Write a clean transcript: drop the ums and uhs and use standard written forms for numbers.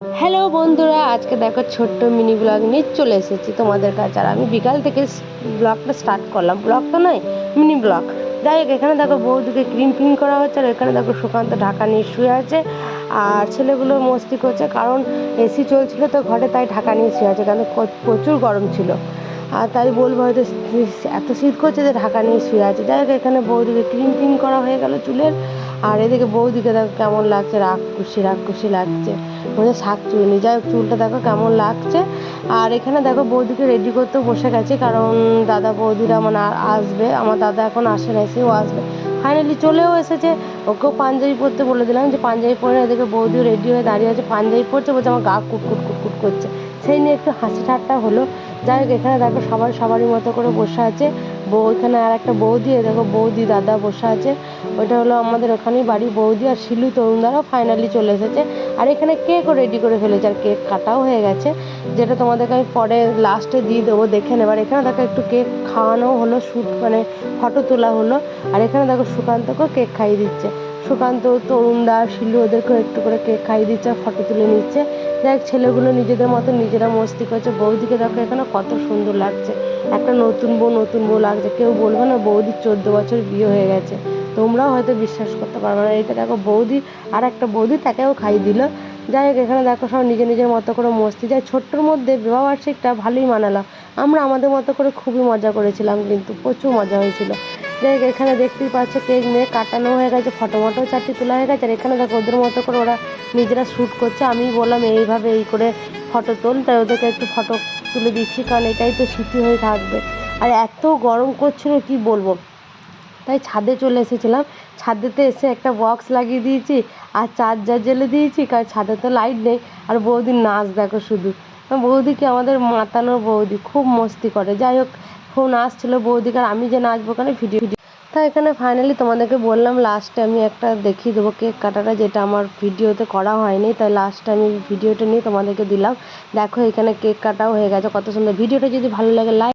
Hello বন্ধুরা, আজকে দেখো ছোট্ট মিনি ব্লগ নিয়ে চলে এসেছি তোমাদের কাছে। আর আমি বিকাল থেকে ব্লগটা স্টার্ট করলাম, ব্লগ তো নয়, মিনি ব্লগ। যাই হোক, এখানে দেখো বৌদিকে ক্রিম ফিম করা হচ্ছে। আর এখানে দেখো সুকান্ত ঢাকা নিয়ে শুয়ে আছে আর ছেলেগুলো মস্তি করছে, কারণ এসি চলছিল তো ঘরে, তাই ঢাকা নিয়ে শুয়ে আছে, কারণ প্রচুর গরম ছিল। আর তাই বলবো হয়তো এত শীত করছে যে ঢাকা নিয়ে শুয়ে আছে। যাই হোক, এখানে বৌদিকে ক্রিম ফিম করা হয়ে গেল চুলের। আর এদিকে বৌদিকে দেখো কেমন লাগছে, রাক্ষসী লাগছে, মনে শাক চুনি। যাই হোক, চুলটা দেখো কেমন লাগছে। আর এখানে দেখো বৌদিকে রেডি করতেও বসে গেছে, কারণ দাদা বৌদিরা মানে আসবে। আমার দাদা এখন আসে না, সেও আসবে, ফাইনালি চলেও এসেছে। ওকেও পাঞ্জাবি পরতে বলে দিলাম, যে পাঞ্জাবি পরে এদিকে বৌদিও রেডি হয়ে দাঁড়িয়ে আছে, পাঞ্জাবি পরছে, বলছে আমার গা কুটকুট কুটকুট করছে। সেই নিয়ে একটু হাসি ঠাট্টা হলো। যাই হোক, এখানে দেখো সবারই মতো করে বসে আছে। এখানে আর একটা বৌদি, দেখো বৌদি দাদা বসে আছে। ওইটা হলো আমাদের ওখানেই বাড়ি বৌদি। আর শিলু তরুণদারাও ফাইনালি চলে এসেছে। আর এখানে কেকও রেডি করে ফেলেছে, আর কেক কাটাও হয়ে গেছে, যেটা তোমাদেরকে আমি পরে লাস্টে দিয়ে দেবো, দেখে নেবার। এখানে দেখো একটু কেক খাওয়ানো হলো, মানে ফটো তোলা হলো। আর এখানে দেখো সুকান্তকেও কেক খাইয়ে দিচ্ছে। সুকান্ত, তরুণদা, শিলু ওদেরকেও একটু করে কেক খাইয়ে দিচ্ছে, ফটো তুলে নিচ্ছে। যাই ছেলেগুলো নিজেদের মতো নিজেরা মস্তি করছে। বৌদিকে দেখো এখানে কত সুন্দর লাগছে, একটা নতুন বউ লাগছে। কেউ বলবে না বৌদির 14 বছর বিয়ে হয়ে গেছে, তোমরাও হয়তো বিশ্বাস করতে পারবে না। এটা দেখো বৌদি, আর একটা বৌদি, তাকেও খাইয়ে দিল। যাই হোক, এখানে দেখো সব নিজের মতো করে মস্তি। যাই ছোট্টোর মধ্যে বিবাহবার্ষিকটা ভালোই মানালাম। আমরা আমাদের মতো করে খুবই মজা করেছিলাম, কিন্তু প্রচুর মজা হয়েছিল। যাই হোক, এখানে দেখতেই পাচ্ছ কেক মেয়ে কাটানো হয়ে গেছে, ফটো মটো 4টি তোলা হয়ে গেছে। আর এখানে দেখো ওদের মতো করে ওরা নিজেরা শ্যুট করছে। আমি বললাম এইভাবে এই করে ফটো তোল, তাই ওদেরকে একটু ফটো তুলে দিচ্ছি, কারণ এটাই তো স্মৃতি হয়ে থাকবে। আর এত গরম করছিল কি বলবো, তাই ছাদে চলে এসেছিলাম। ছাদেতে এসে একটা বক্স লাগিয়ে দিয়েছি আর চার্জার জ্বেলে দিয়েছি, কারণ ছাদে তো লাইট নেই। আর বৌদির নাচ দেখো শুধু, বৌদিকে আমাদের মাতানোর বৌদি খুব মস্তি করে। যাই হোক, ফোন আসছিলো বৌদিকে, আর আমি যে নাচবো কেন ভিডিও। তাই এখানে ফাইনালি তোমাদেরকে বললাম লাস্টে আমি একটা দেখিয়ে দেবো কেক কাটাটা, যেটা আমার ভিডিওতে করা হয়নি, তাই লাস্টে আমি ভিডিওটা নিয়ে তোমাদেরকে দিলাম। দেখো এখানে কেক কাটাও হয়ে গেছে, কত সুন্দর। ভিডিওটা যদি ভালো লাগে লাইক